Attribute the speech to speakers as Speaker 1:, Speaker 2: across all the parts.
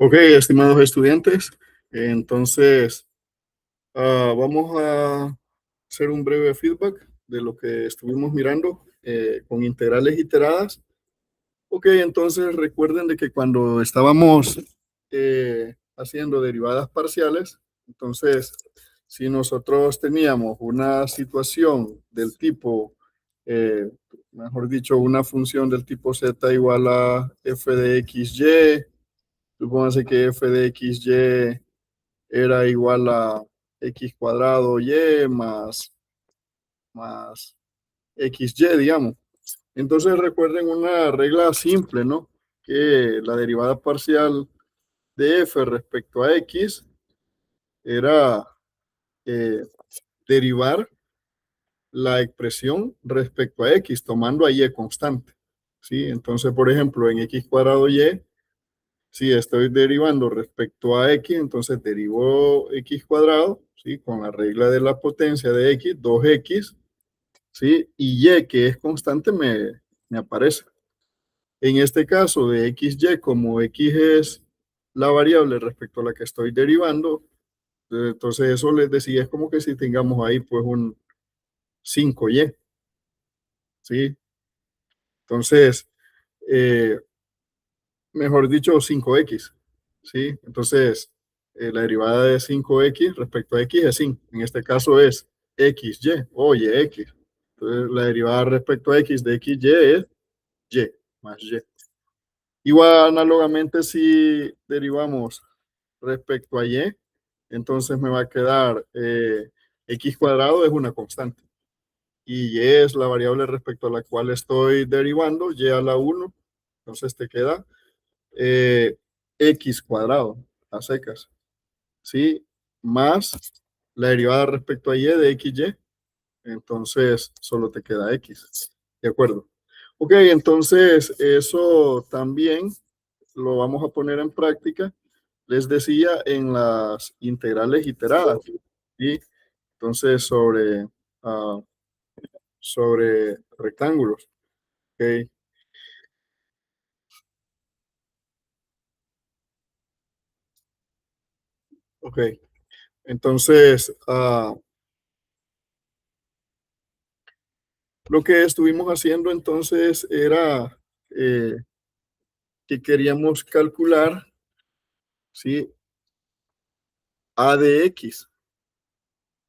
Speaker 1: Ok, estimados estudiantes, entonces vamos a hacer un breve feedback de lo que estuvimos mirando con integrales iteradas. Ok, entonces recuerden de que cuando estábamos haciendo derivadas parciales, entonces si nosotros teníamos una situación del tipo, mejor dicho, una función del tipo z igual a f de xy, supóngase que f de xy era igual a x cuadrado y más xy, digamos. Entonces recuerden una regla simple, ¿no? Que la derivada parcial de f respecto a x era eh, derivar la expresión respecto a x, tomando a y constante. ¿Sí? Entonces, por ejemplo, en x cuadrado y, si estoy derivando respecto a x, entonces derivo x cuadrado, ¿sí? Con la regla de la potencia de x, 2x, ¿sí? Y que es constante, me aparece. En este caso de xy, como x es la variable respecto a la que estoy derivando, entonces eso les decía, es como que si tengamos ahí pues un 5y, ¿sí? Entonces, eh, mejor dicho, 5x, ¿sí? Entonces, la derivada de 5x respecto a x es 5. En este caso es xy o yx. Entonces, la derivada respecto a x de xy es y más y. Igual, análogamente, si derivamos respecto a y, entonces me va a quedar x cuadrado es una constante. Y y es la variable respecto a la cual estoy derivando, y a la 1. Entonces te queda x cuadrado a secas, ¿sí? Más la derivada respecto a y de xy, entonces solo te queda x, ¿de acuerdo? Ok, entonces eso también lo vamos a poner en práctica, les decía, en las integrales iteradas, ¿sí? Entonces uh, sobre rectángulos, ¿ok? Ok, entonces lo que estuvimos haciendo entonces era eh, que queríamos calcular, ¿sí? A de x,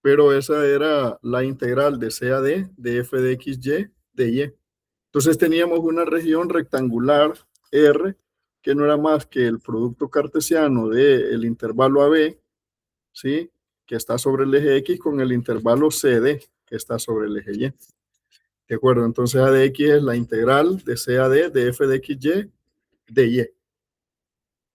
Speaker 1: pero esa era la integral de c a d de f de x y de y. Entonces teníamos una región rectangular R que no era más que el producto cartesiano del intervalo AB, ¿sí? Que está sobre el eje X con el intervalo CD que está sobre el eje Y. ¿De acuerdo? Entonces A de X es la integral de C a D de f de XY de Y.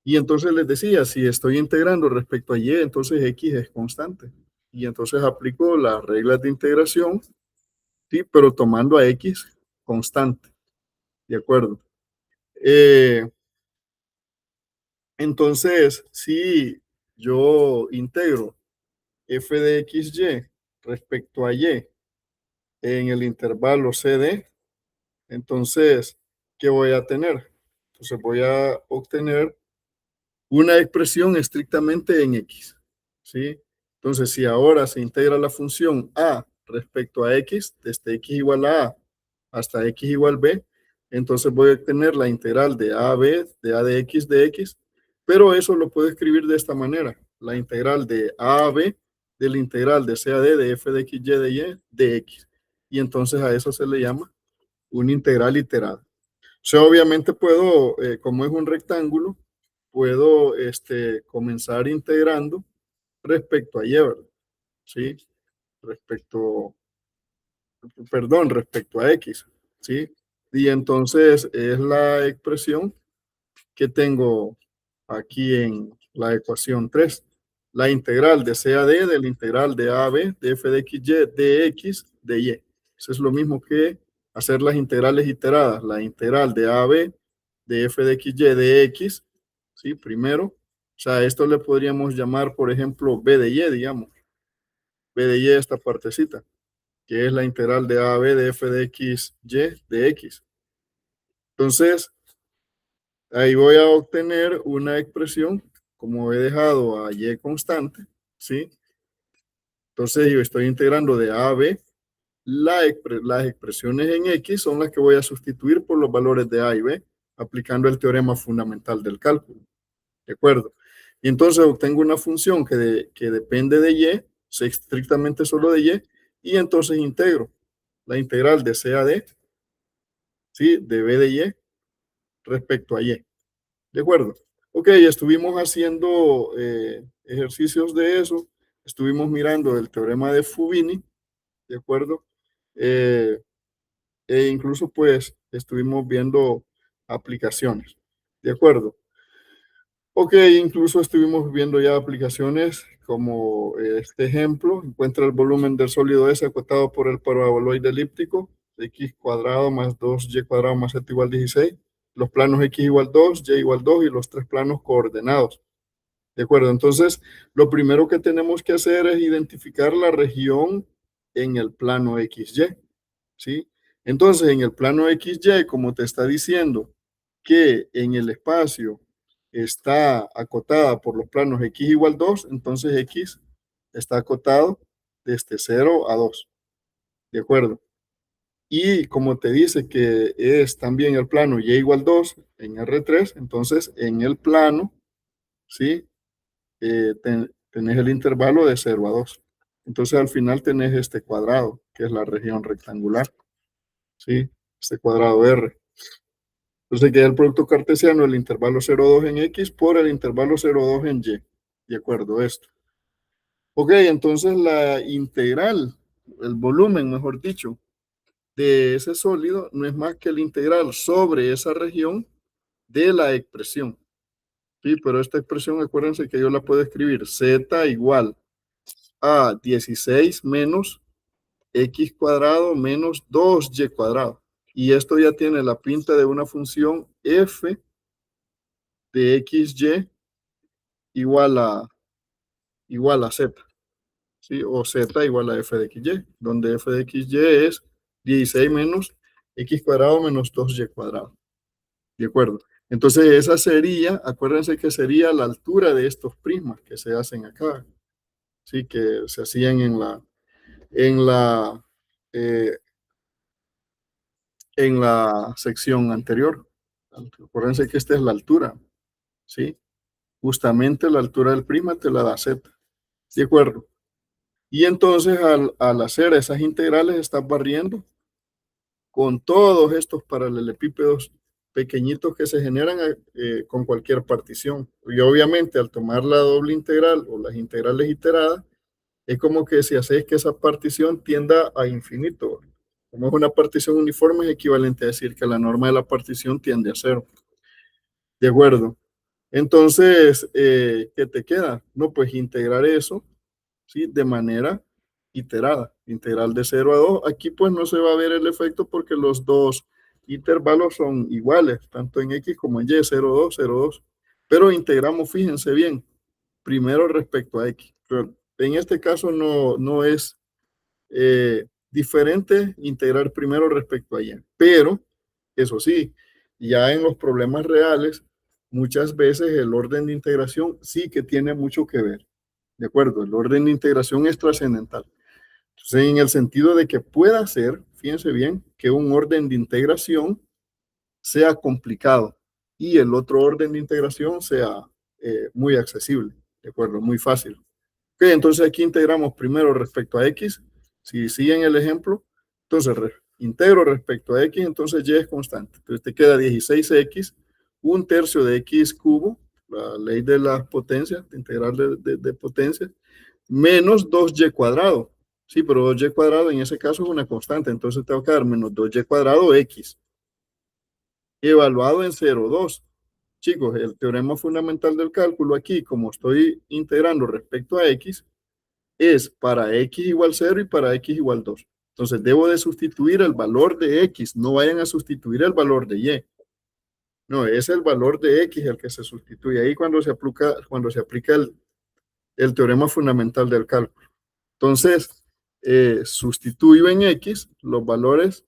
Speaker 1: Y entonces les decía, si estoy integrando respecto a Y, entonces X es constante. Y entonces aplico las reglas de integración, ¿sí? Pero tomando a X constante. ¿De acuerdo? Eh, entonces, si yo integro f de xy respecto a y en el intervalo CD, entonces, ¿qué voy a tener? Entonces voy a obtener una expresión estrictamente en x, ¿sí? Entonces, si ahora se integra la función a respecto a x, desde x igual a hasta x igual b, entonces voy a obtener la integral de a a b, de x, pero eso lo puedo escribir de esta manera, la integral de a a b, de la integral de c a d, de f de x y de y, de x. Y entonces a eso se le llama una integral iterada. O sea, obviamente puedo, como es un rectángulo, puedo comenzar integrando respecto a y, ¿verdad? ¿Sí? Respecto, perdón, respecto a x, ¿sí? Y entonces es la expresión que tengo aquí en la ecuación 3. La integral de c a d de la integral de a a b de f de x y de x de y. Eso es lo mismo que hacer las integrales iteradas. La integral de a a b de f de x y de x, ¿sí? Primero. O sea, esto le podríamos llamar, por ejemplo, b de y, digamos. B de y esta partecita, que es la integral de a a b de f de x y de x. Entonces, Ahí voy a obtener una expresión, como he dejado a y constante, ¿sí? Entonces yo estoy integrando de a a b. Las expresiones en x son las que voy a sustituir por los valores de a y b, aplicando el teorema fundamental del cálculo. ¿De acuerdo? Y entonces obtengo una función que depende de y, estrictamente solo de y entonces integro la integral de c a d, ¿sí? De b de y respecto a y. ¿De acuerdo? Ok, estuvimos haciendo ejercicios de eso, estuvimos mirando el teorema de Fubini, ¿de acuerdo? E incluso pues estuvimos viendo aplicaciones, ¿de acuerdo? Ok, incluso estuvimos viendo ya aplicaciones como este ejemplo, encuentra el volumen del sólido S acotado por el paraboloide elíptico, x cuadrado más 2y cuadrado más z igual 16, los planos x igual 2, y igual 2 y los tres planos coordenados. ¿De acuerdo? Entonces, lo primero que tenemos que hacer es identificar la región en el plano XY, ¿sí? Entonces, en el plano XY, como te está diciendo que en el espacio está acotada por los planos X igual 2, entonces X está acotado desde 0 a 2, ¿de acuerdo? Y como te dice que es también el plano Y igual 2 en R3, entonces en el plano, ¿sí? Tenés el intervalo de 0 a 2. Entonces al final tenés este cuadrado, que es la región rectangular, ¿sí? Este cuadrado R. Entonces queda el producto cartesiano del intervalo 0,2 en X por el intervalo 0,2 en Y. De acuerdo, esto. Ok, entonces la integral, el volumen, mejor dicho, de ese sólido no es más que el integral sobre esa región de la expresión. Sí, pero esta expresión, acuérdense que yo la puedo escribir z igual a 16 menos x cuadrado menos 2y cuadrado. Y esto ya tiene la pinta de una función f de xy igual a z, ¿sí? O z igual a f de xy, donde f de xy es 16 menos x cuadrado menos 2y cuadrado. ¿De acuerdo? Entonces esa sería, acuérdense que sería la altura de estos prismas que se hacen acá, ¿sí? Que se hacían eh, en la sección anterior. Acuérdense que esta es la altura, ¿sí? Justamente la altura del prisma te la da z, ¿de acuerdo? Y entonces al hacer esas integrales estás barriendo con todos estos paralelepípedos pequeñitos que se generan con cualquier partición. Y obviamente al tomar la doble integral o las integrales iteradas, es como que si haces que esa partición tienda a infinito. Como es una partición uniforme, es equivalente a decir que la norma de la partición tiende a cero. ¿De acuerdo? Entonces, ¿qué te queda? No, pues integrar eso, ¿sí? De manera iterada, integral de 0 a 2. Aquí pues no se va a ver el efecto porque los dos intervalos son iguales, tanto en X como en Y, 0, 2, 0, 2. Pero integramos, fíjense bien, primero respecto a X. Pero en este caso no es diferente integrar primero respecto a Y. Pero, eso sí, ya en los problemas reales, muchas veces el orden de integración sí que tiene mucho que ver. ¿De acuerdo? El orden de integración es trascendental. Entonces, en el sentido de que pueda ser, fíjense bien, que un orden de integración sea complicado y el otro orden de integración sea muy accesible, ¿de acuerdo? Muy fácil. Ok, entonces aquí integramos primero respecto a x. Si siguen el ejemplo, entonces integro respecto a x, entonces y es constante. Entonces te queda 16x, un tercio de x cubo, la ley de las potencias, de integral de potencias, menos 2y cuadrado. Sí, pero 2y cuadrado en ese caso es una constante, entonces te va a quedar menos 2y cuadrado x, evaluado en 0,2. Chicos, el teorema fundamental del cálculo aquí, como estoy integrando respecto a x, es para x igual 0 y para x igual 2. Entonces debo de sustituir el valor de x, no vayan a sustituir el valor de y. No, es el valor de x el que se sustituye ahí cuando se aplica el teorema fundamental del cálculo. Entonces, sustituyo en x los valores,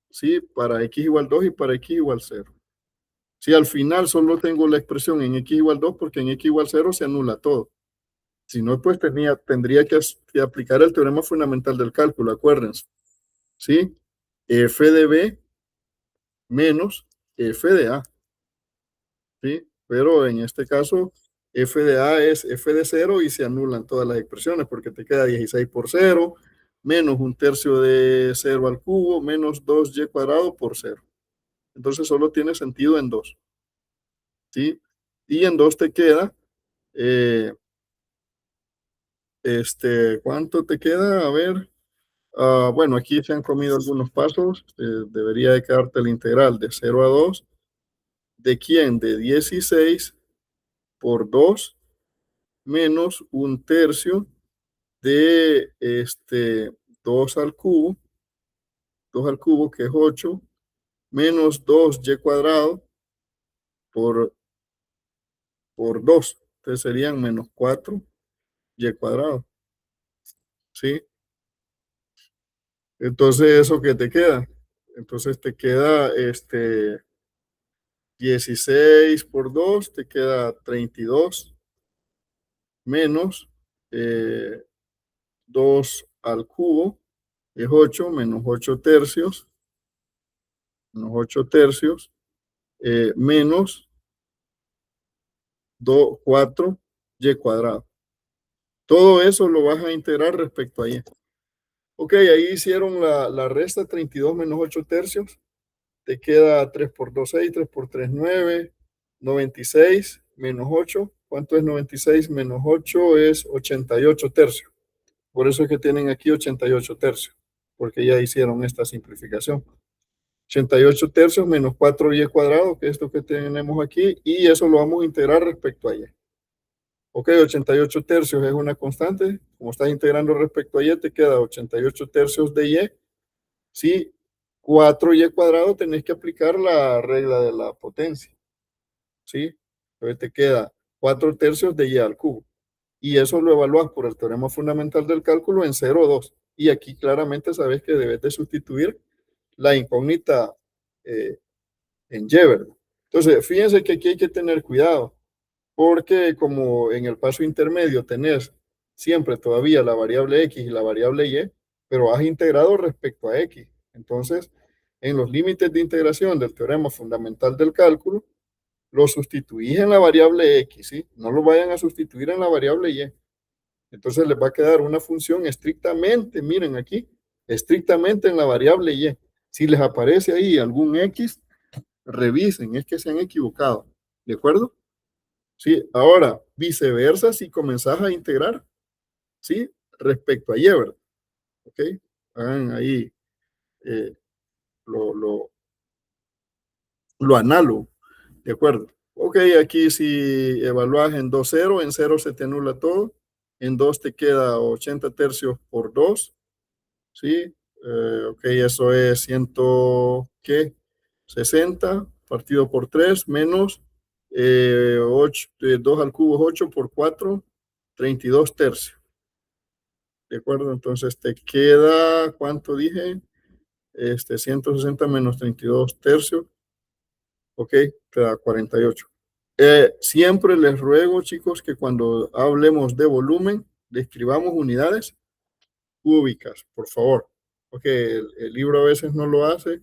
Speaker 1: ¿sí? Para x igual 2 y para x igual 0. Si al final solo tengo la expresión en x igual 2, porque en x igual 0 se anula todo. Si no, pues tendría que aplicar el teorema fundamental del cálculo, acuérdense. ¿Sí? F de B menos F de A. ¿Sí? Pero en este caso, F de A es F de 0 y se anulan todas las expresiones porque te queda 16 por 0, menos un tercio de 0 al cubo, menos 2y cuadrado por 0. Entonces solo tiene sentido en 2. ¿Sí? Y en 2 te queda, ¿cuánto te queda? A ver, bueno, aquí se han comido algunos pasos. Debería de quedarte la integral de 0 a 2. ¿De quién? De 16 por 2 menos un tercio de 2 al cubo, 2 al cubo que es 8, menos 2y cuadrado por, por 2. Entonces serían menos 4y cuadrado. ¿Sí? Entonces, ¿eso qué te queda? Entonces te queda 16 por 2, te queda 32 menos 2 al cubo, es 8, menos 8 tercios, menos 8 tercios, menos 4y cuadrado. Todo eso lo vas a integrar respecto a y. Ok, ahí hicieron la resta, 32 menos 8 tercios. Te queda 3 por 2, 6, 3 por 3, 9, 96 menos 8. ¿Cuánto es 96 menos 8? Es 88 tercios. Por eso es que tienen aquí 88 tercios, porque ya hicieron esta simplificación. 88 tercios menos 4y cuadrado, que es esto que tenemos aquí, y eso lo vamos a integrar respecto a y. Ok, 88 tercios es una constante. Como estás integrando respecto a y, te queda 88 tercios de y. Si 4y cuadrado, tenés que aplicar la regla de la potencia. ¿Sí? Entonces te queda 4 tercios de y al cubo. Y eso lo evalúas por el teorema fundamental del cálculo en 0,2. Y aquí claramente sabes que debes de sustituir la incógnita en y, ¿verdad? Entonces, fíjense que aquí hay que tener cuidado porque como en el paso intermedio tenés siempre todavía la variable x y la variable y, pero has integrado respecto a x. Entonces, en los límites de integración del teorema fundamental del cálculo, lo sustituís en la variable x, ¿sí? No lo vayan a sustituir en la variable y. Entonces les va a quedar una función estrictamente, miren aquí, estrictamente en la variable y. Si les aparece ahí algún x, revisen, es que se han equivocado. ¿De acuerdo? Sí, ahora, viceversa, si comenzás a integrar, ¿sí? Respecto a y, ¿verdad? ¿Ok? Hagan ahí eh, lo, lo, lo análogo, ¿de acuerdo? Ok, aquí si evalúas en 2, 0, en 0 se te anula todo, en 2 te queda 80 tercios por 2, ¿sí? Ok, eso es 100, ¿qué? 60 partido por 3 menos 8, 2 al cubo es 8 por 4, 32 tercios. ¿De acuerdo? Entonces te queda, ¿cuánto dije? 160 menos 32 tercios. Ok, te da 48. Siempre les ruego, chicos, que cuando hablemos de volumen, describamos unidades cúbicas, por favor. Porque el libro a veces no lo hace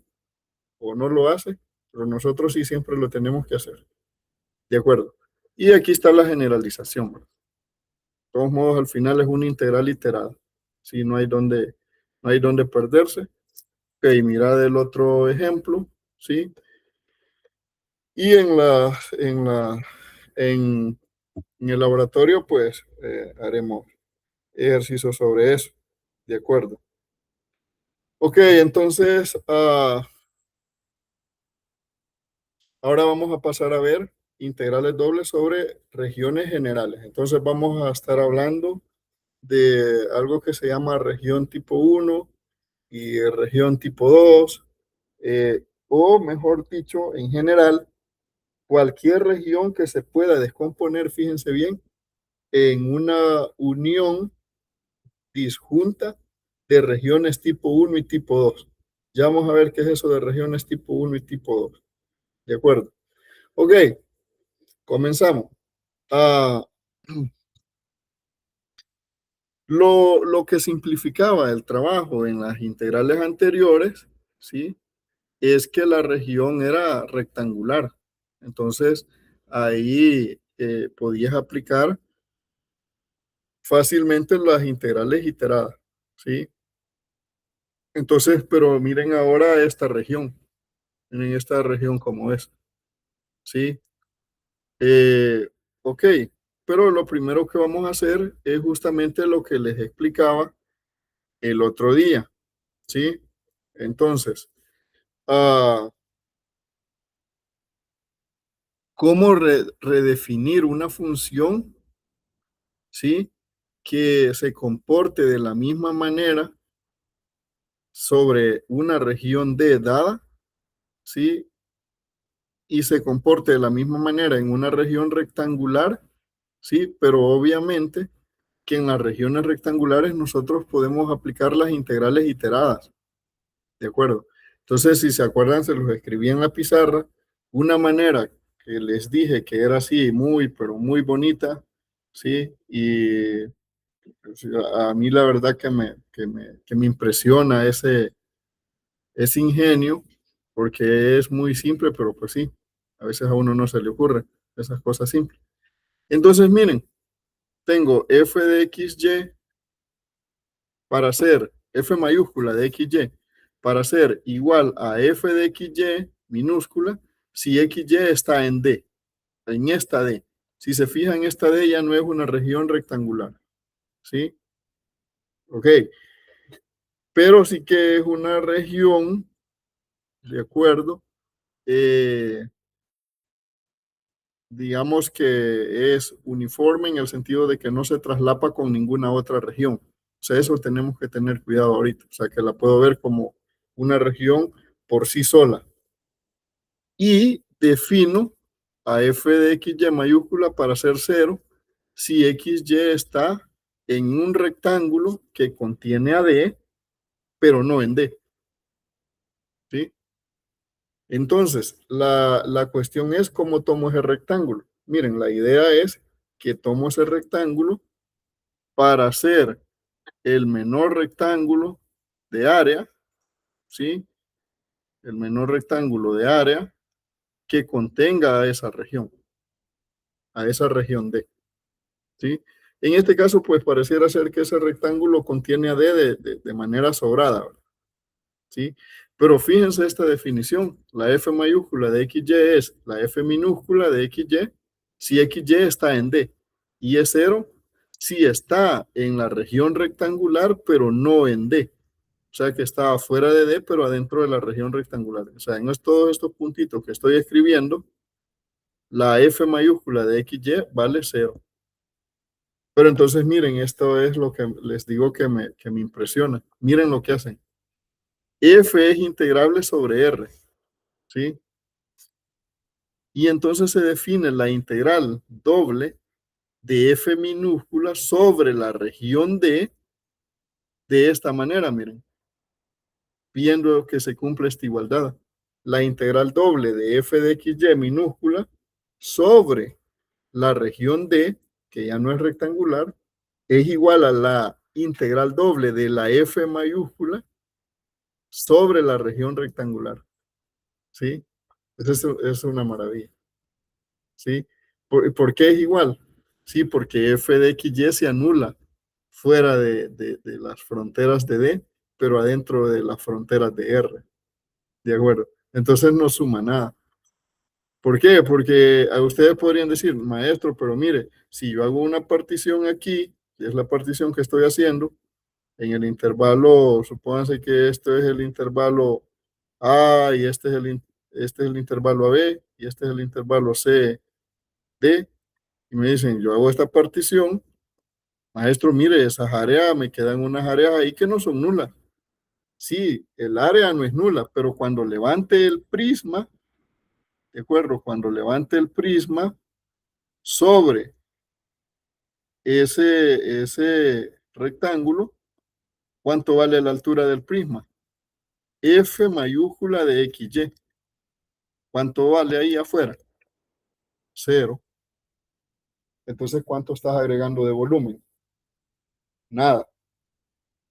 Speaker 1: o no lo hace, pero nosotros sí siempre lo tenemos que hacer. ¿De acuerdo? Y aquí está la generalización. ¿Verdad? De todos modos, al final es una integral iterada. Sí, no hay donde perderse. Ok, mira el otro ejemplo, ¿sí? Y en el laboratorio, pues, haremos ejercicios sobre eso, ¿de acuerdo? Ok, entonces, ahora vamos a pasar a ver integrales dobles sobre regiones generales. Entonces, vamos a estar hablando de algo que se llama región tipo 1 y región tipo 2, o mejor dicho, en general, cualquier región que se pueda descomponer, fíjense bien, en una unión disjunta de regiones tipo 1 y tipo 2. Ya vamos a ver qué es eso de regiones tipo 1 y tipo 2. ¿De acuerdo? Ok, comenzamos. Ah, lo que simplificaba el trabajo en las integrales anteriores, ¿sí? Es que la región era rectangular. Entonces, ahí podías aplicar fácilmente las integrales iteradas, ¿sí? Entonces, pero miren ahora esta región, miren esta región como es, ¿sí? Eh, ok, pero lo primero que vamos a hacer es justamente lo que les explicaba el otro día, ¿sí? Entonces, ah, ¿cómo redefinir una función, ¿sí? Que se comporte de la misma manera sobre una región D dada, ¿sí? Y se comporte de la misma manera en una región rectangular, ¿sí? Pero obviamente que en las regiones rectangulares nosotros podemos aplicar las integrales iteradas, ¿de acuerdo? Entonces, si se acuerdan, se los escribí en la pizarra, una manera que les dije que era así, muy, pero muy bonita, ¿sí? Y pues, a mí la verdad que me impresiona ese ingenio, porque es muy simple, pero pues sí, a veces a uno no se le ocurre esas cosas simples. Entonces, miren, tengo f de xy para ser f mayúscula de xy para ser igual a f de xy minúscula si xy está en D, en esta D. Si se fijan, esta D ya no es una región rectangular, ¿sí? Ok, pero sí que es una región, ¿de acuerdo? Eh, digamos que es uniforme en el sentido de que no se traslapa con ninguna otra región. O sea, eso tenemos que tener cuidado ahorita. O sea, que la puedo ver como una región por sí sola. Y defino a f de xy mayúscula para ser cero si xy está en un rectángulo que contiene a D, pero no en D. ¿Sí? Entonces, la cuestión es cómo tomo ese rectángulo. Miren, la idea es que tomo ese rectángulo para hacer el menor rectángulo de área, ¿sí? El menor rectángulo de área que contenga a esa región D, ¿sí? En este caso, pues pareciera ser que ese rectángulo contiene a D de manera sobrada, ¿verdad? ¿Sí? Pero fíjense esta definición, la f mayúscula de xy es la f minúscula de xy si xy está en D y es cero si está en la región rectangular pero no en D. O sea que está afuera de D pero adentro de la región rectangular. O sea, en todos estos puntitos que estoy escribiendo, la f mayúscula de xy vale cero. Pero entonces miren, esto es lo que les digo que me impresiona. Miren lo que hacen. F es integrable sobre R, ¿sí? Y entonces se define la integral doble de f minúscula sobre la región D de esta manera, miren, viendo que se cumple esta igualdad. La integral doble de f de xy minúscula sobre la región D, que ya no es rectangular, es igual a la integral doble de la f mayúscula sobre la región rectangular, ¿sí? Eso es una maravilla. ¿Sí? ¿Por qué es igual? Sí, porque f de xy se anula fuera de las fronteras de D, pero adentro de las fronteras de R. ¿De acuerdo? Entonces no suma nada. ¿Por qué? Porque a ustedes podrían decir, maestro, pero mire, si yo hago una partición aquí, que es la partición que estoy haciendo, en el intervalo, supónganse que este es el intervalo A y este es el intervalo AB y este es el intervalo C, D, y me dicen, yo hago esta partición, maestro, mire, esas áreas, me quedan unas áreas ahí que no son nulas. Sí, el área no es nula, pero cuando levante el prisma, ¿de acuerdo? Cuando levante el prisma sobre ese rectángulo, ¿cuánto vale la altura del prisma? F mayúscula de XY. ¿Cuánto vale ahí afuera? cero. Entonces, ¿cuánto estás agregando de volumen? Nada,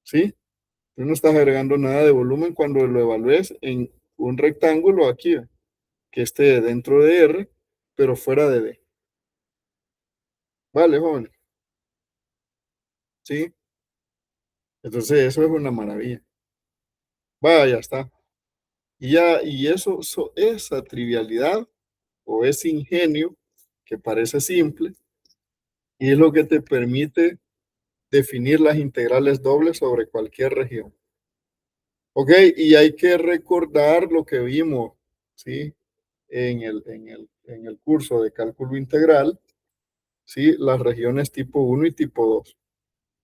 Speaker 1: ¿sí? Tú no estás agregando nada de volumen cuando lo evalúes en un rectángulo aquí, que esté dentro de R, pero fuera de D. Vale, jóvenes, ¿sí? Entonces, eso es una maravilla. Vaya, ya está. Y ya, y esa trivialidad o ese ingenio que parece simple, y es lo que te permite definir las integrales dobles sobre cualquier región. Ok, y hay que recordar lo que vimos, ¿sí? En el curso de cálculo integral, ¿sí? Las regiones tipo uno y tipo 2.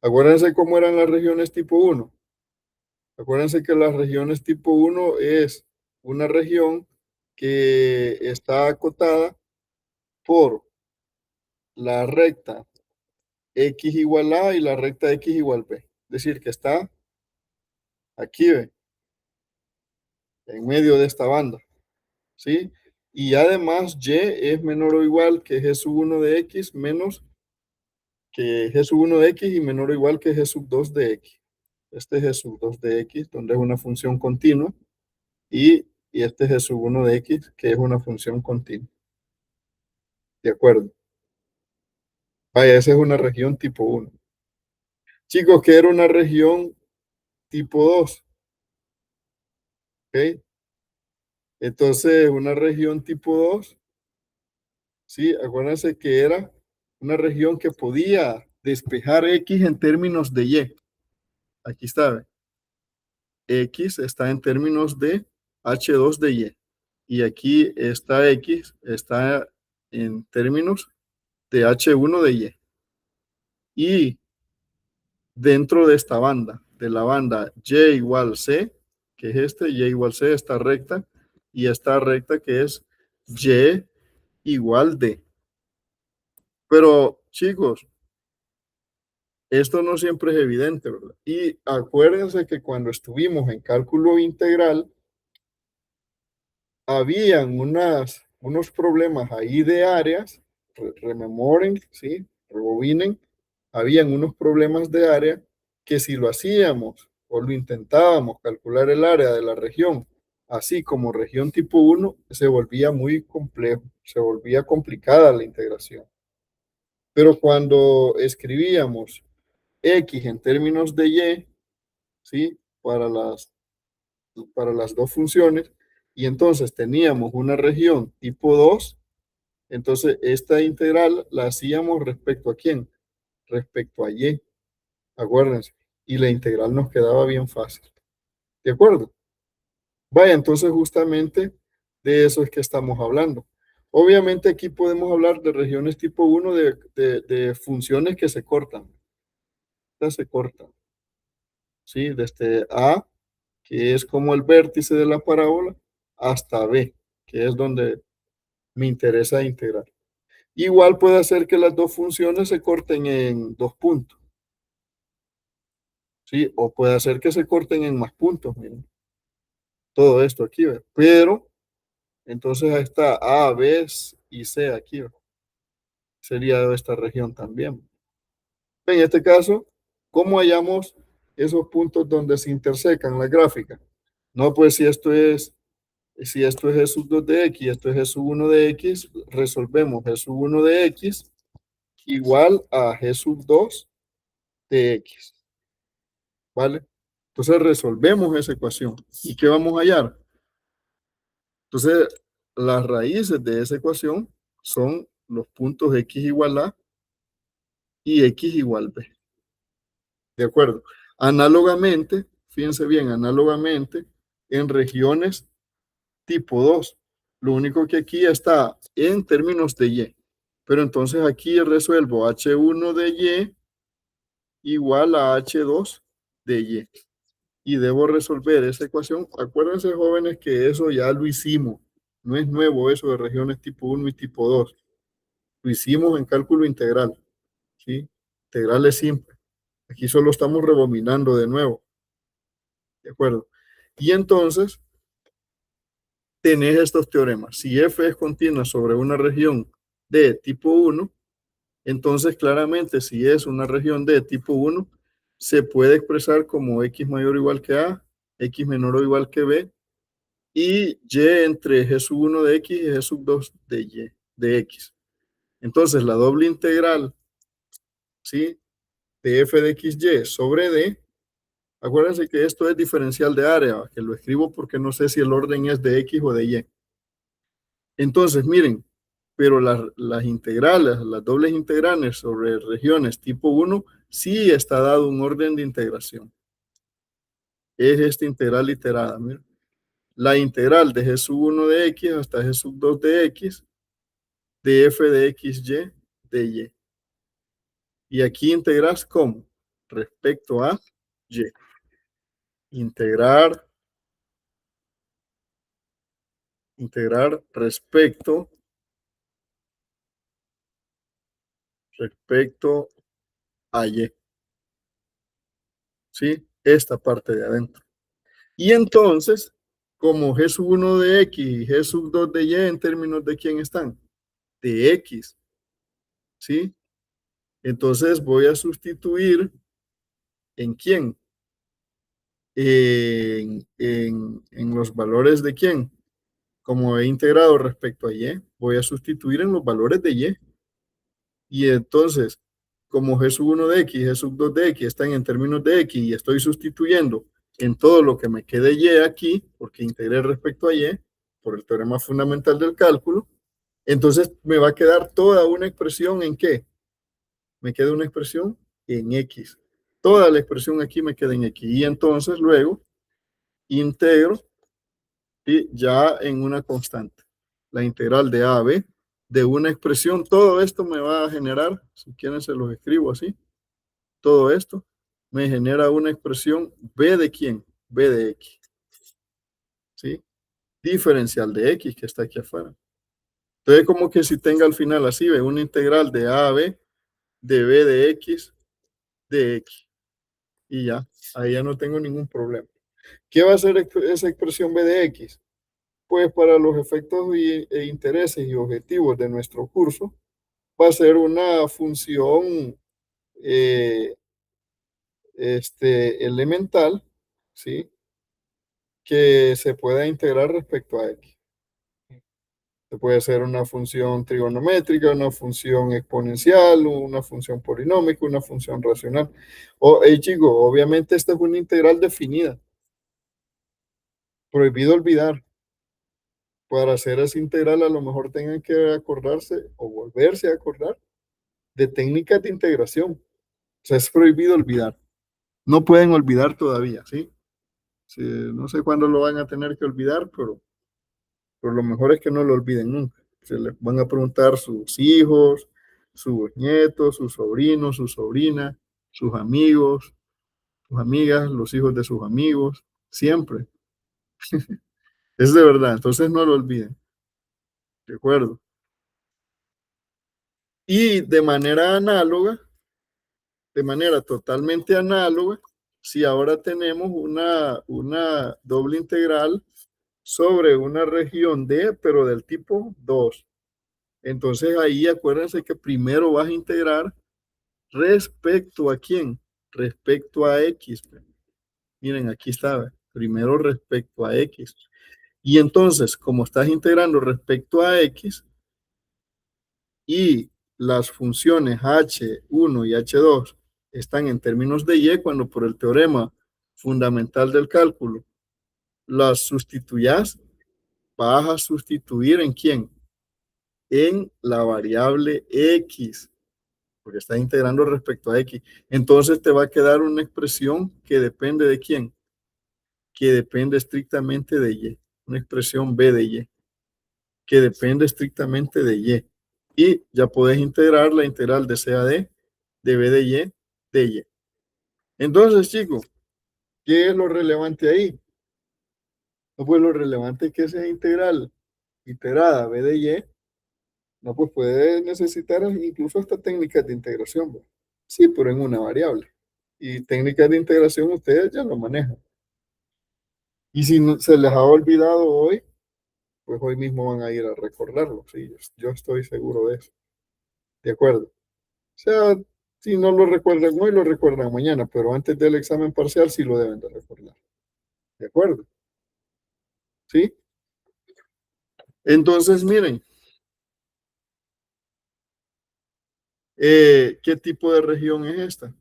Speaker 1: Acuérdense cómo eran las regiones tipo uno. Acuérdense que las regiones tipo uno es una región que está acotada por la recta x igual a y la recta x igual b. Es decir, que está aquí, ¿ve? En medio de esta banda, ¿sí? Y además y es menor o igual que g sub 1 de x menos que g sub 1 de x y menor o igual que g sub 2 de x. Este es g sub 2 de x, donde es una función continua, y este es g sub 1 de x, que es una función continua. ¿De acuerdo? Vaya, esa es una región tipo uno. Chicos, que era una región tipo 2, ¿ok? Entonces, una región tipo 2, sí, acuérdense que era una región que podía despejar x en términos de y. Aquí está, ¿ve? X está en términos de h2 de y. Y aquí está x, está en términos de h1 de y. Y dentro de esta banda, de la banda y igual c, que es y igual c, esta recta, y esta recta que es y igual d. Pero chicos, esto no siempre es evidente, ¿verdad? Y acuérdense que cuando estuvimos en cálculo integral, habían unos problemas ahí de áreas, rememoren, ¿sí? Rebobinen, habían unos problemas de área que si lo hacíamos o lo intentábamos calcular el área de la región, así como región tipo uno, se volvía muy complejo, se volvía complicada la integración. Pero cuando escribíamos x en términos de y, ¿sí? Para las dos funciones, y entonces teníamos una región tipo 2, entonces esta integral la hacíamos respecto a quién, respecto a y, acuérdense, y la integral nos quedaba bien fácil, ¿de acuerdo? Vaya, entonces justamente de eso es que estamos hablando. Obviamente aquí podemos hablar de regiones tipo 1 de funciones que se cortan. Estas se cortan, ¿sí? Desde A, que es como el vértice de la parábola, hasta B, que es donde me interesa integrar. Igual puede hacer que las dos funciones se corten en dos puntos, ¿sí? O puede hacer que se corten en más puntos, miren. Todo esto aquí, ¿ve? Pero entonces ahí está A, B y C aquí, ¿ve? Sería de esta región también. En este caso, ¿cómo hallamos esos puntos donde se intersecan las gráficas? No, pues si esto es G sub 2 de X y esto es G sub 1 de X, resolvemos G sub 1 de X igual a G sub 2 de X, ¿vale? Entonces resolvemos esa ecuación. ¿Y qué vamos a hallar? Entonces, las raíces de esa ecuación son los puntos X igual A y X igual B. ¿De acuerdo? Análogamente, fíjense bien, análogamente, en regiones tipo 2. Lo único que aquí está en términos de Y. Pero entonces aquí resuelvo H1 de Y igual a H2 de Y. Y debo resolver esa ecuación. Acuérdense, jóvenes, que eso ya lo hicimos. No es nuevo eso de regiones tipo 1 y tipo 2. Lo hicimos en cálculo integral, ¿sí? Integral es simple. Aquí solo estamos rebobinando de nuevo, ¿de acuerdo? Y entonces tenés estos teoremas. Si f es continua sobre una región D tipo 1, entonces claramente si es una región D tipo 1, se puede expresar como X mayor o igual que A, X menor o igual que B, y Y entre G sub 1 de X y G sub 2 de Y, de X. Entonces la doble integral, ¿sí? De f de xy sobre d, acuérdense que esto es diferencial de área, que lo escribo porque no sé si el orden es de x o de y. Entonces, miren, pero las integrales, las dobles integrales sobre regiones tipo 1, sí está dado un orden de integración. Es esta integral iterada, miren. La integral de g sub 1 de x hasta g sub 2 de x, de f de xy de y. Y aquí integras ¿cómo? Respecto a y. Integrar respecto a y, ¿sí? Esta parte de adentro. Y entonces, como G sub 1 de X y G sub 2 de Y en términos de quién están, de X, ¿sí? Entonces voy a sustituir en quién, en los valores de quién, como he integrado respecto a Y, voy a sustituir en los valores de Y. Y entonces, como G sub 1 de X y G sub 2 de X están en términos de X y estoy sustituyendo en todo lo que me quede Y aquí, porque integré respecto a Y, por el teorema fundamental del cálculo, entonces me va a quedar toda una expresión ¿en qué? Me queda una expresión en X. Toda la expresión aquí me queda en X. Y entonces luego integro y ya en una constante. La integral de A a B de una expresión. Todo esto me va a generar, si quieren se los escribo así, todo esto me genera una expresión B de quién? B de X. ¿Sí? Diferencial de X que está aquí afuera. Entonces, como que si tenga al final así, ve una integral de A a B de B de X de X. Y ya, ahí ya no tengo ningún problema. ¿Qué va a hacer esa expresión B de X? Pues para los efectos e intereses y objetivos de nuestro curso, va a ser una función elemental, ¿sí? Que se pueda integrar respecto a X. Se puede ser una función trigonométrica, una función exponencial, una función polinómica, una función racional. Chicos, obviamente esta es una integral definida. Prohibido olvidar. Para hacer esa integral a lo mejor tengan que acordarse o volverse a acordar de técnicas de integración. O sea, es prohibido olvidar. No pueden olvidar todavía, ¿sí? Sí, no sé cuándo lo van a tener que olvidar, pero lo mejor es que no lo olviden nunca. Se les van a preguntar sus hijos, sus nietos, sus sobrinos, sus sobrinas, sus amigos, sus amigas, los hijos de sus amigos, siempre. Es de verdad, entonces no lo olviden, ¿de acuerdo? Y de manera totalmente análoga, si ahora tenemos una doble integral sobre una región D, pero del tipo 2. Entonces ahí acuérdense que primero vas a integrar respecto a quién, respecto a X. Miren, aquí está, primero respecto a X. Y entonces, como estás integrando respecto a X y las funciones H1 y H2 están en términos de Y, cuando por el teorema fundamental del cálculo las sustituyas, vas a sustituir en quién? En la variable X, porque estás integrando respecto a X. Entonces te va a quedar una expresión que depende de quién, que depende estrictamente de Y, una expresión B de Y, que depende estrictamente de Y. Y ya puedes integrar la integral de C a D, de B de Y. Entonces, chicos, ¿qué es lo relevante ahí? No, pues lo relevante es que esa integral integrada B de Y, no, pues puede necesitar incluso hasta técnicas de integración, ¿no? Sí, pero en una variable. Y técnicas de integración ustedes ya lo manejan. Y si se les ha olvidado hoy, pues hoy mismo van a ir a recordarlo, sí, yo estoy seguro de eso. ¿De acuerdo? O sea, si no lo recuerdan hoy, lo recuerdan mañana, pero antes del examen parcial sí lo deben de recordar. ¿De acuerdo? ¿Sí? Entonces, miren, ¿qué tipo de región es esta?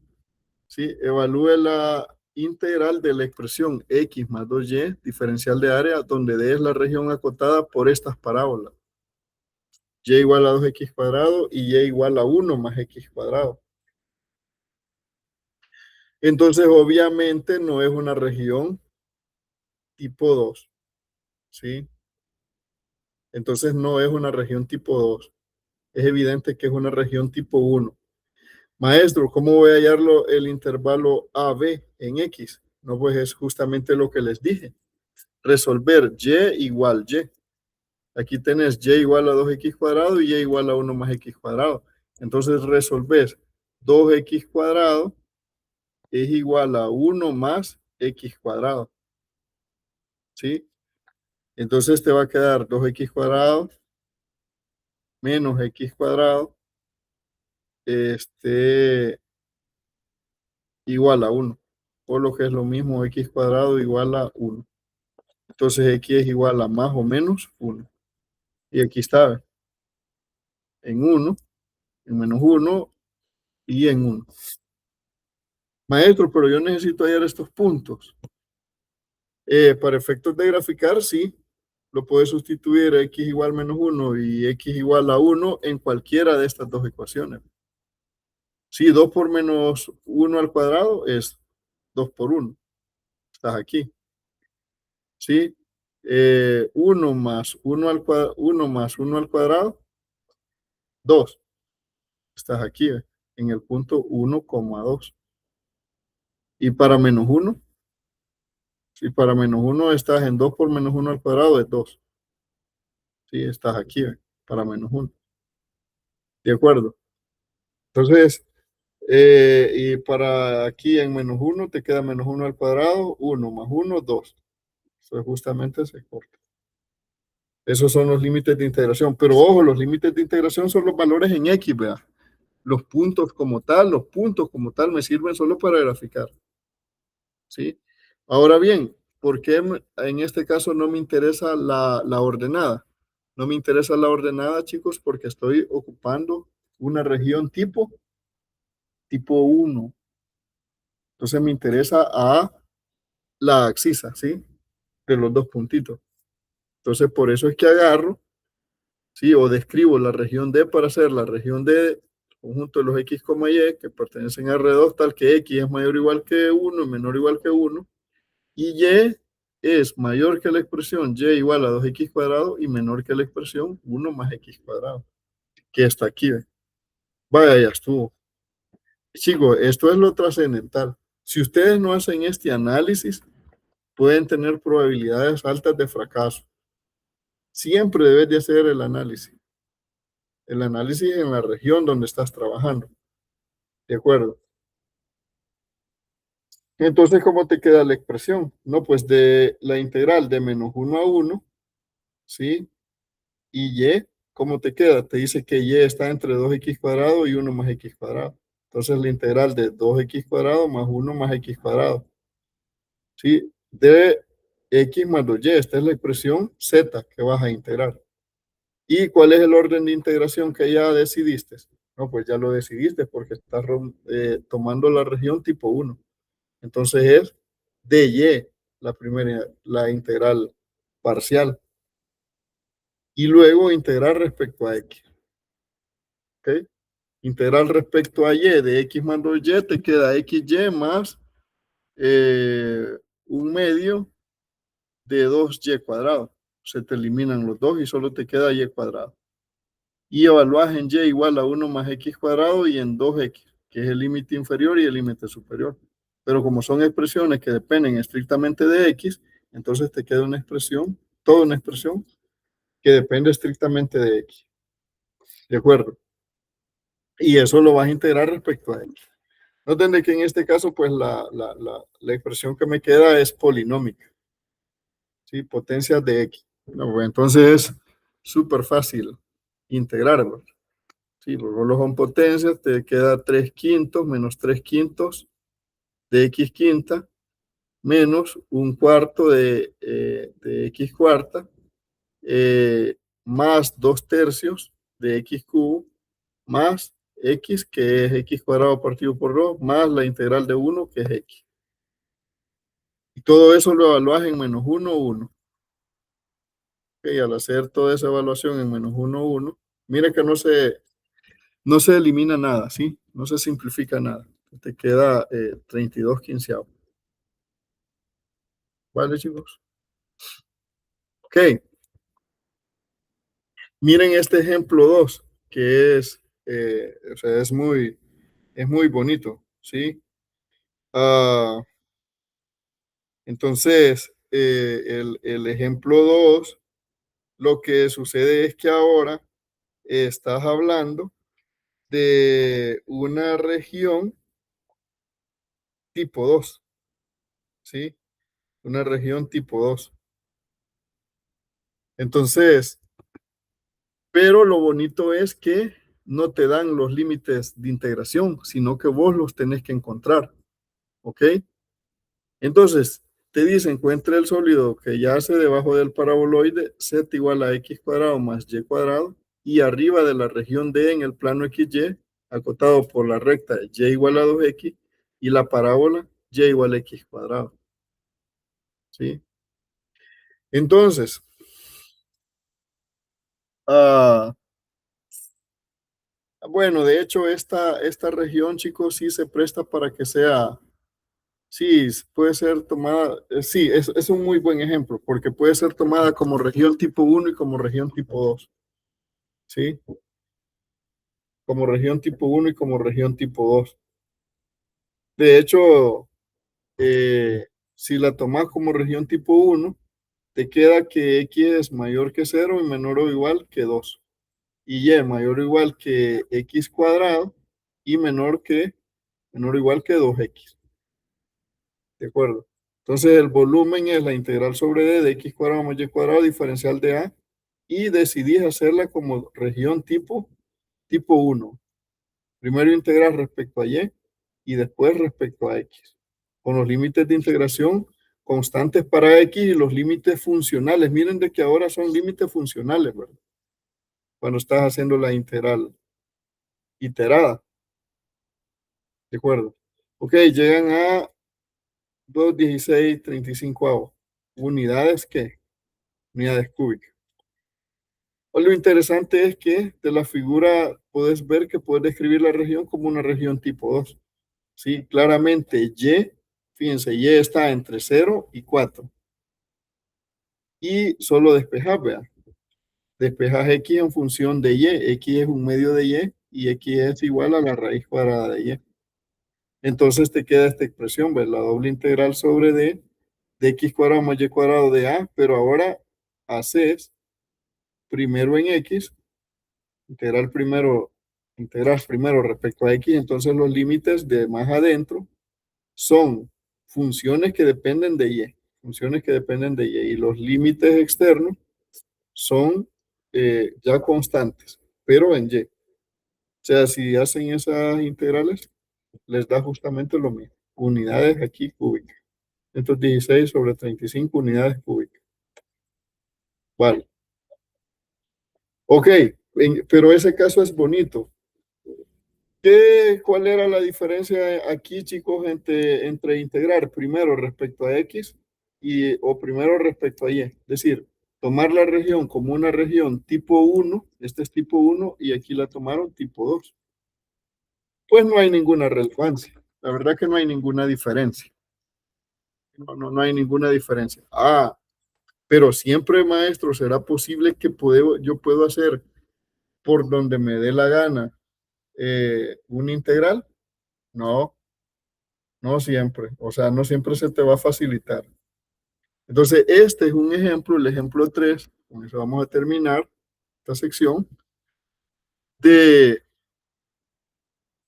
Speaker 1: ¿Sí? Evalúe la integral de la expresión x más 2y diferencial de área, donde d es la región acotada por estas parábolas. Y igual a 2x cuadrado y y igual a 1 más x cuadrado. Entonces, obviamente, no es una región tipo 2, ¿sí? Entonces, no es una región tipo 2. Es evidente que es una región tipo 1. Maestro, ¿cómo voy a hallarlo el intervalo AB en X? No, pues es justamente lo que les dije. Resolver Y igual Y. Aquí tenés Y igual a 2x cuadrado y Y igual a 1 más x cuadrado. Entonces resolves 2x cuadrado es igual a 1 más x cuadrado. ¿Sí? Entonces te va a quedar 2x cuadrado menos x cuadrado igual a 1. Por lo que es lo mismo, x cuadrado igual a 1. Entonces x es igual a más o menos 1. Y aquí está en 1, en menos 1 y en 1. Maestro, pero yo necesito hallar estos puntos. Para efectos de graficar, sí, lo puedes sustituir x igual menos 1 y x igual a 1 en cualquiera de estas dos ecuaciones. Sí, 2 por menos 1 al cuadrado es 2 por 1. Estás aquí. ¿Sí? 1 más 1 al cuadrado, 1 más 1 al cuadrado, 2. Estás aquí, en el punto 1,2. Y para menos 1, si para menos 1 estás en 2 por menos 1 al cuadrado, es 2. Sí, estás aquí, para menos 1. ¿De acuerdo? Entonces, y para aquí en menos 1 te queda menos 1 al cuadrado, 1 más 1, 2. Eso justamente se corta. Esos son los límites de integración. Pero ojo, los límites de integración son los valores en X, vea. Los puntos como tal me sirven solo para graficar. ¿Sí? Ahora bien, ¿por qué en este caso no me interesa la ordenada? No me interesa la ordenada, chicos, porque estoy ocupando una región tipo 1. Entonces me interesa a la axisa, ¿sí? De los dos puntitos. Entonces por eso es que agarro, ¿sí? O describo la región D para hacer la región D conjunto de los X, Y que pertenecen a R2 tal que X es mayor o igual que 1 menor o igual que 1 y Y es mayor que la expresión Y igual a 2x cuadrado y menor que la expresión 1 más x cuadrado, que está aquí. Vaya, ya estuvo. Chicos, esto es lo trascendental. Si ustedes no hacen este análisis, pueden tener probabilidades altas de fracaso. Siempre debes de hacer el análisis. El análisis en la región donde estás trabajando. ¿De acuerdo? Entonces, ¿cómo te queda la expresión? No, pues de la integral de menos 1 a 1, ¿sí? Y y, ¿cómo te queda? Te dice que y está entre 2x cuadrado y 1 más x cuadrado. Entonces la integral de 2x cuadrado más 1 más x cuadrado. ¿Sí? De x más 2y. Esta es la expresión z que vas a integrar. ¿Y cuál es el orden de integración que ya decidiste? No, pues ya lo decidiste porque estás tomando la región tipo 1. Entonces es dy, la primera, la integral parcial. Y luego integrar respecto a x. ¿Ok? Integral respecto a y de x más 2y te queda xy más un medio de 2y cuadrado. Se te eliminan los dos y solo te queda y cuadrado. Y evalúas en y igual a 1 más x cuadrado y en 2x, que es el límite inferior y el límite superior. Pero como son expresiones que dependen estrictamente de x, entonces te queda una expresión, toda una expresión que depende estrictamente de x. ¿De acuerdo? Y eso lo vas a integrar respecto a x. Noten de que en este caso, pues la expresión que me queda es polinómica, ¿sí? Potencias de x. No, pues, entonces es súper fácil integrarlo. Sí, luego los son potencias, te queda 3 quintos menos 3 quintos de x quinta menos un cuarto de x cuarta más 2 tercios de x cubo más x, que es x cuadrado partido por 2, más la integral de 1, que es x. Y todo eso lo evalúas en menos 1, 1. Okay, al hacer toda esa evaluación en menos 1, 1, mira que no se elimina nada, ¿sí? No se simplifica nada. Te queda 32 quinceavos. ¿Vale, chicos? Ok, miren este ejemplo 2 que o sea, es muy bonito, ¿sí? Ah, entonces, el ejemplo 2 lo que sucede es que ahora estás hablando de una región tipo 2, ¿sí? Una región tipo 2. Entonces, pero lo bonito es que no te dan los límites de integración, sino que vos los tenés que encontrar, ¿ok? Entonces, te dice, encuentra el sólido que yace debajo del paraboloide z igual a x cuadrado más y cuadrado y arriba de la región D en el plano XY, acotado por la recta y igual a 2x y la parábola y igual a x cuadrado, ¿sí? Entonces, ah, bueno, de hecho, esta región, chicos, sí se presta para que sea, sí, puede ser tomada, sí, es un muy buen ejemplo, porque puede ser tomada como región tipo 1 y como región tipo 2, ¿sí? Como región tipo 1 y como región tipo 2. De hecho, si la tomas como región tipo 1, te queda que x es mayor que 0 y menor o igual que 2. Y y mayor o igual que x cuadrado y menor o igual que 2x. ¿De acuerdo? Entonces el volumen es la integral sobre d de x cuadrado más y cuadrado diferencial de a y decidís hacerla como región tipo 1. Primero integrar respecto a y después respecto a x. Con los límites de integración constantes para x y los límites funcionales. Miren de que ahora son límites funcionales, ¿verdad? Cuando estás haciendo la integral iterada. ¿De acuerdo? Ok, llegan a 2,1635. ¿Unidades qué? Unidades cúbicas. Pues lo interesante es que de la figura puedes ver que puedes describir la región como una región tipo 2. Sí, claramente Y, fíjense, Y está entre 0 y 4. Y solo despejas, vean. Despejas X en función de Y. X es un medio de y X es igual a la raíz cuadrada de Y. Entonces te queda esta expresión, ¿ves? La doble integral sobre D de X cuadrado más Y cuadrado de A, pero ahora haces primero en X, integral primero, integras primero respecto a X, entonces los límites de más adentro son funciones que dependen de Y, funciones que dependen de Y, y los límites externos son ya constantes, pero en Y. O sea, si hacen esas integrales, les da justamente lo mismo. Unidades aquí cúbicas. Entonces 16 sobre 35 unidades cúbicas. Vale. Ok, pero ese caso es bonito. ¿Cuál era la diferencia aquí, chicos, entre integrar primero respecto a X o primero respecto a Y? Es decir, tomar la región como una región tipo 1, este es tipo 1, y aquí la tomaron tipo 2. Pues no hay ninguna relevancia. La verdad que no hay ninguna diferencia. No hay ninguna diferencia. Pero siempre, maestro, será posible que yo puedo hacer por donde me dé la gana un integral. No, no siempre. O sea, no siempre se te va a facilitar. Entonces, este es un ejemplo, el ejemplo 3, con eso vamos a terminar esta sección, de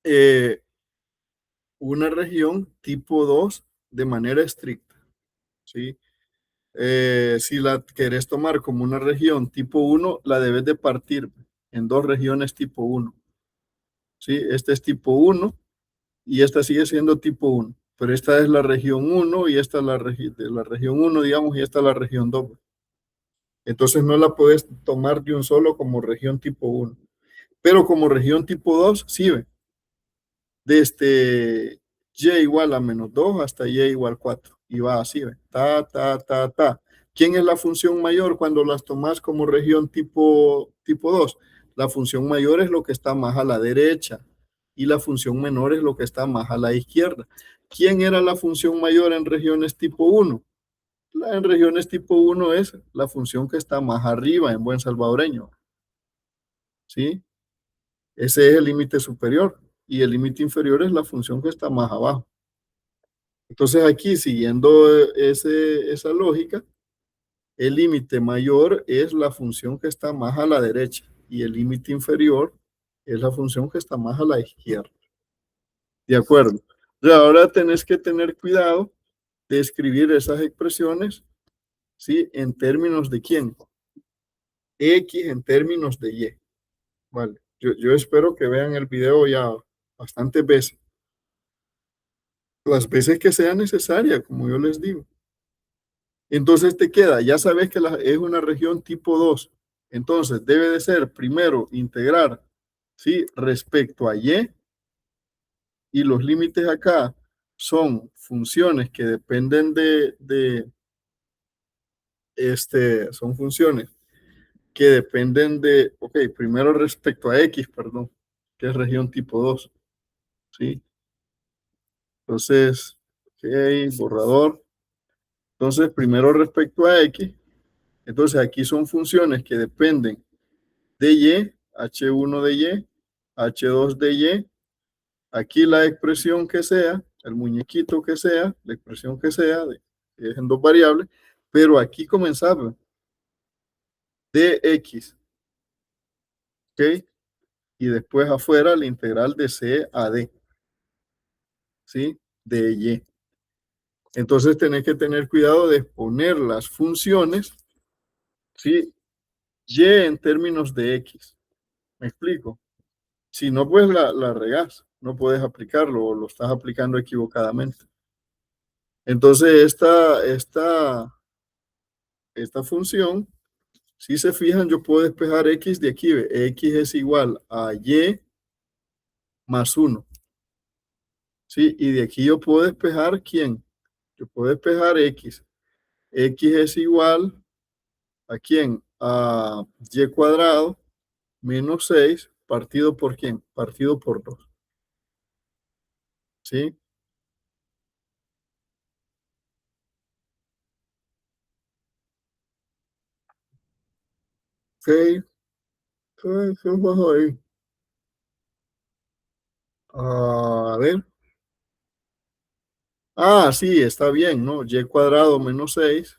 Speaker 1: eh, una región tipo 2 de manera estricta. ¿Sí? Si la querés tomar como una región tipo 1, la debes de partir en dos regiones tipo 1. ¿sí? Este es tipo 1 y esta sigue siendo tipo 1. Pero esta es la región 1 y esta es la región 1, digamos, y esta es la región 2. Entonces no la puedes tomar de un solo como región tipo 1. Pero como región tipo 2, sí, ve. Desde y igual a menos 2 hasta y igual 4. Y va así, ve. Ta. ¿Quién es la función mayor cuando las tomas como región tipo 2? La función mayor es lo que está más a la derecha y la función menor es lo que está más a la izquierda. ¿Quién era la función mayor en regiones tipo 1? En regiones tipo 1 es la función que está más arriba en buen salvadoreño, ¿sí? Ese es el límite superior y el límite inferior es la función que está más abajo. Entonces aquí, siguiendo esa lógica, el límite mayor es la función que está más a la derecha y el límite inferior es la función que está más a la izquierda. ¿De acuerdo? Pero ahora tenés que tener cuidado de escribir esas expresiones, ¿sí? En términos de quién. X en términos de Y. Vale. Yo espero que vean el video ya bastantes veces. Las veces que sea necesaria, como yo les digo. Entonces te queda, ya sabes que es una región tipo 2. Entonces debe de ser primero integrar, ¿sí? Respecto a y los límites acá son funciones que dependen son funciones que dependen ok, primero respecto a X, perdón, que es región tipo 2, ¿sí? Entonces, ok, borrador. Entonces, primero respecto a X, entonces aquí son funciones que dependen de Y, H1 de Y, H2 de Y, aquí la expresión que sea, el muñequito que sea, la expresión que sea, es en dos variables, pero aquí comenzaba de X, ¿ok? Y después afuera la integral de C a D, ¿sí? De Y. Entonces tenés que tener cuidado de poner las funciones, ¿sí? Y en términos de X. ¿Me explico? Si no, pues la regás, no puedes aplicarlo o lo estás aplicando equivocadamente. Entonces, esta función, si se fijan, yo puedo despejar x de aquí. X es igual a y más 1. ¿Sí? Y de aquí yo puedo despejar ¿quién? Yo puedo despejar x. X es igual a ¿quién? A y cuadrado menos 6 partido por ¿quién? Partido por 2. ¿Sí? Ok. ¿Qué pasó ahí? A ver. Ah, sí, está bien, ¿no? Y cuadrado menos 6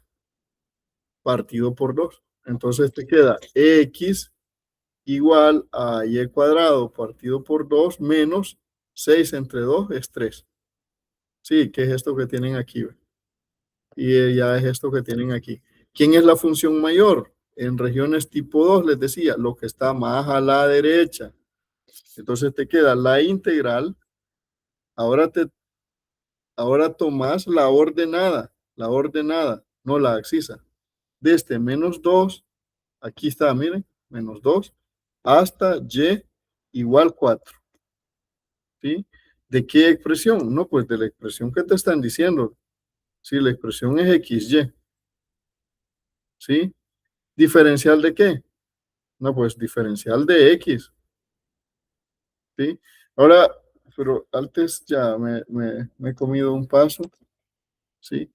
Speaker 1: partido por 2. Entonces te queda x igual a y cuadrado partido por 2 menos 6 entre 2 es 3. Sí, que es esto que tienen aquí. Y ya es esto que tienen aquí. ¿Quién es la función mayor? En regiones tipo 2 les decía, lo que está más a la derecha. Entonces te queda la integral. Ahora ahora tomas la ordenada, no la axisa. Desde menos 2, aquí está, miren, menos 2, hasta y igual 4. ¿Sí? ¿De qué expresión? No, pues de la expresión que te están diciendo. Sí, la expresión es XY. ¿Sí? ¿Diferencial de qué? No, pues diferencial de X. ¿Sí? Ahora, pero antes ya me he comido un paso, ¿sí?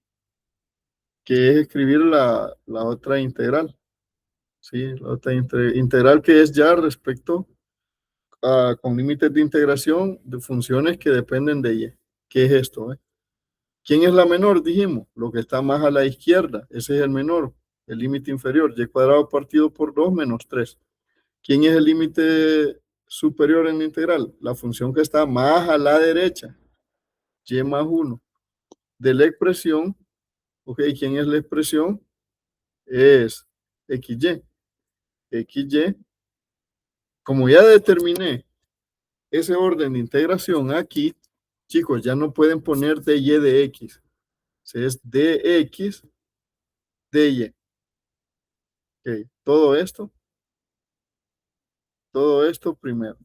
Speaker 1: Que es escribir la otra integral. ¿Sí? La otra integral que es ya respecto con límites de integración de funciones que dependen de ella. ¿Qué es esto? ¿Quién es la menor? Dijimos, lo que está más a la izquierda, ese es el menor, el límite inferior, y cuadrado partido por 2 menos 3. ¿Quién es el límite superior en la integral? La función que está más a la derecha, y más 1. De la expresión, ok, ¿quién es la expresión? Es XY. XY, como ya determiné ese orden de integración aquí, chicos, ya no pueden poner dy de x. Es dx dy. Ok, todo esto primero,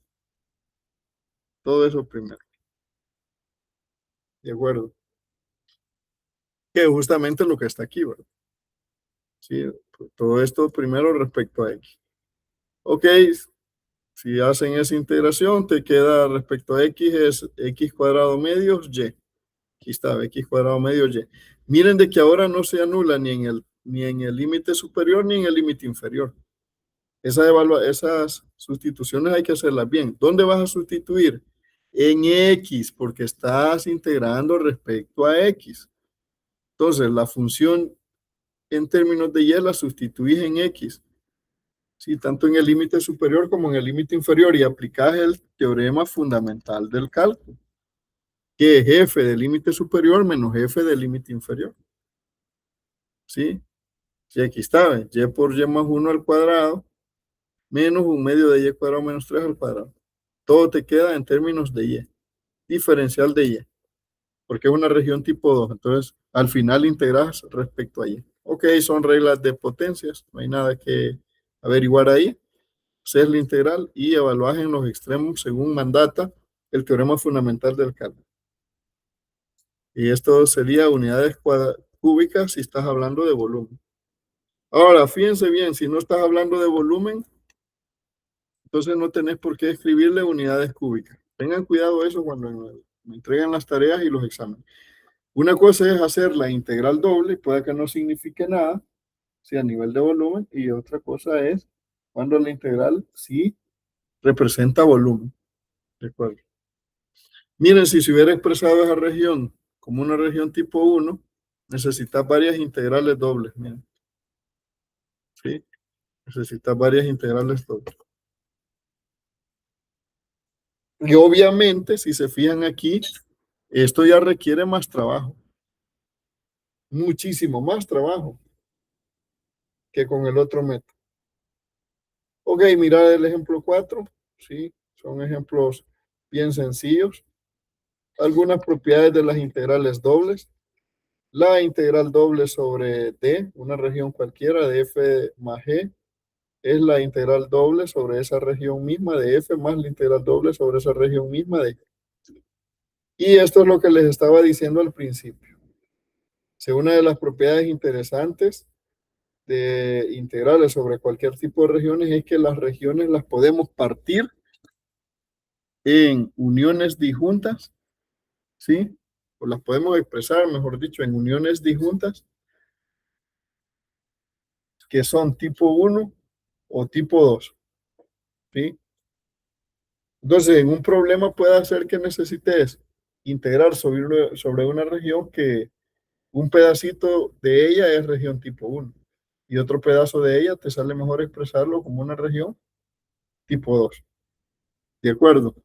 Speaker 1: todo eso primero, ¿de acuerdo? Que es justamente lo que está aquí, ¿verdad? Sí, todo esto primero respecto a x. Ok, si hacen esa integración, te queda respecto a x es x cuadrado medio y. Aquí está, x cuadrado medio y. Miren de que ahora no se anula ni en el límite superior ni en el límite inferior. Esas sustituciones hay que hacerlas bien. ¿Dónde vas a sustituir? En x, porque estás integrando respecto a x. Entonces, la función en términos de y la sustituís en x. Sí, tanto en el límite superior como en el límite inferior y aplicás el teorema fundamental del cálculo, que es f del límite superior menos f del límite inferior. ¿Sí? Y aquí está, y por y más 1 al cuadrado menos un medio de y cuadrado menos 3 al cuadrado. Todo te queda en términos de y, diferencial de y, porque es una región tipo 2. Entonces, al final integras respecto a y. Ok, son reglas de potencias, no hay nada que averiguar ahí. Haces la integral y evaluás en los extremos según mandata el teorema fundamental del cálculo. Y esto sería unidades cúbicas si estás hablando de volumen. Ahora, fíjense bien, si no estás hablando de volumen, entonces no tenés por qué escribirle unidades cúbicas. Tengan cuidado eso cuando me entregan las tareas y los exámenes. Una cosa es hacer la integral doble, puede que no signifique nada, si a nivel de volumen, y otra cosa es cuando la integral sí representa volumen. ¿De acuerdo? Miren, si se hubiera expresado esa región como una región tipo 1, necesitas varias integrales dobles. Miren, ¿sí? Necesitas varias integrales dobles. Y obviamente, si se fijan aquí, esto ya requiere más trabajo, muchísimo más trabajo que con el otro método. Ok, mira el ejemplo 4, ¿sí? Son ejemplos bien sencillos. Algunas propiedades de las integrales dobles. La integral doble sobre D, una región cualquiera de f más g, es la integral doble sobre esa región misma de f más la integral doble sobre esa región misma de g. Y esto es lo que les estaba diciendo al principio. Una de las propiedades interesantes de integrales sobre cualquier tipo de regiones es que las regiones las podemos partir en uniones disjuntas, ¿sí? O las podemos expresar, mejor dicho, en uniones disjuntas que son tipo 1 o tipo 2, ¿sí? Entonces, en un problema puede ser que necesites integrar sobre una región que un pedacito de ella es región tipo 1 y otro pedazo de ella te sale mejor expresarlo como una región tipo 2. ¿De acuerdo?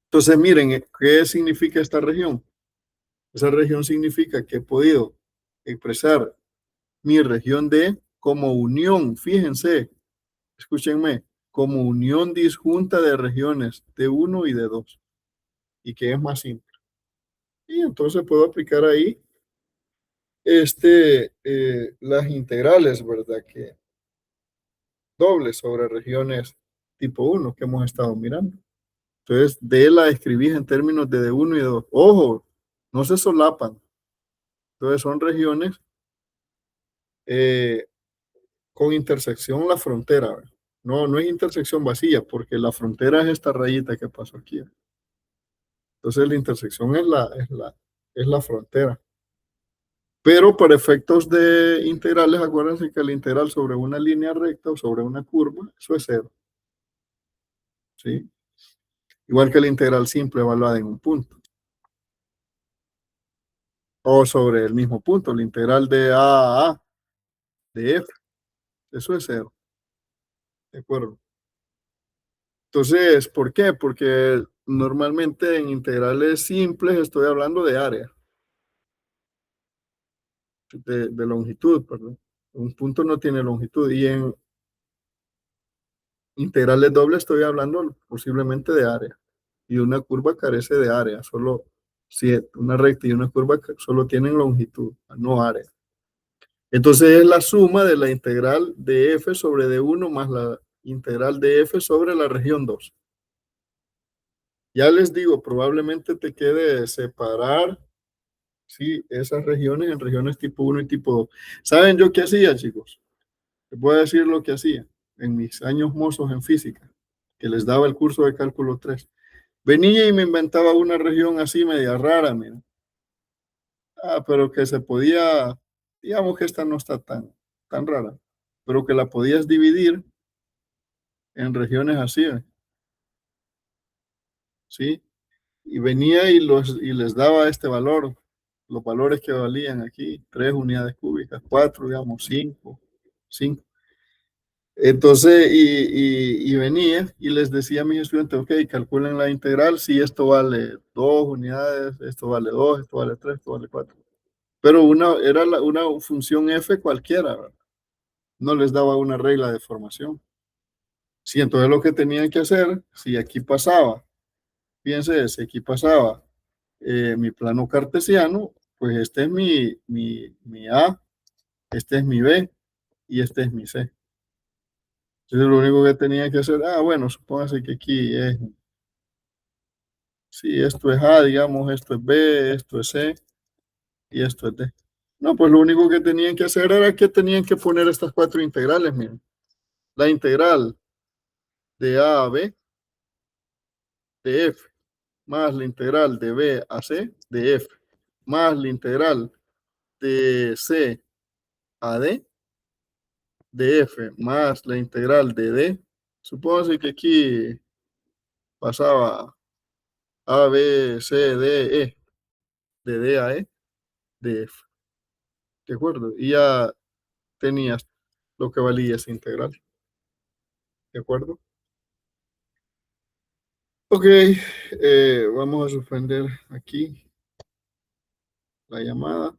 Speaker 1: Entonces, miren, ¿qué significa esta región? Esa región significa que he podido expresar mi región D como unión, fíjense, escúchenme, como unión disjunta de regiones de 1 y de 2, y que es más simple. Y entonces puedo aplicar ahí las integrales, ¿verdad? Que dobles sobre regiones tipo 1 que hemos estado mirando. Entonces, D la escribís en términos de D1 y D2. Ojo, no se solapan. Entonces, son regiones eh, con intersección la frontera. ¿Verdad? No, no es intersección vacía, porque la frontera es esta rayita que pasó aquí. Entonces, la intersección es la frontera. Pero para efectos de integrales, acuérdense que el integral sobre una línea recta o sobre una curva, eso es cero. ¿Sí? Igual que la integral simple evaluada en un punto. O sobre el mismo punto, la integral de a de f, eso es cero. ¿De acuerdo? Entonces, ¿por qué? Porque normalmente en integrales simples estoy hablando de área, de longitud, perdón. Un punto no tiene longitud. Y Integrales dobles estoy hablando posiblemente de área. Y una curva carece de área, solo si una recta y una curva solo tienen longitud, no área. Entonces es la suma de la integral de f sobre d1 más la integral de f sobre la región 2. Ya les digo, probablemente te quede separar, sí, esas regiones en regiones tipo 1 y tipo 2. ¿Saben yo qué hacía, chicos? Les voy a decir lo que hacía en mis años mozos en física, que les daba el curso de cálculo 3. Venía y me inventaba una región así media rara, mira. Pero que se podía, digamos que esta no está tan rara, pero que la podías dividir en regiones así, ¿sí? Y venía y les daba este valor, los valores que valían aquí, 3 unidades cúbicas, 4, digamos, 5. Entonces, y venía y les decía a mis estudiantes, ok, calculen la integral si esto vale 2 unidades, esto vale 2, esto vale 3, esto vale 4. Pero era una función f cualquiera, ¿verdad? No les daba una regla de formación. Sí, entonces lo que tenían que hacer, si aquí pasaba, fíjense, si aquí pasaba mi plano cartesiano, pues este es mi A, este es mi B y este es mi C. Entonces lo único que tenía que hacer, bueno, supóngase que aquí es, sí, esto es A, digamos, esto es B, esto es C y esto es D. No, pues lo único que tenían que hacer era que tenían que poner estas 4 integrales, miren. La integral de A a B de F más la integral de B a C de F más la integral de C a D de F más la integral de D. Supóngase que aquí pasaba A, B, C, D, E, de D a E, de F. ¿De acuerdo? Y ya tenías lo que valía esa integral. ¿De acuerdo? Ok, vamos a suspender aquí la llamada.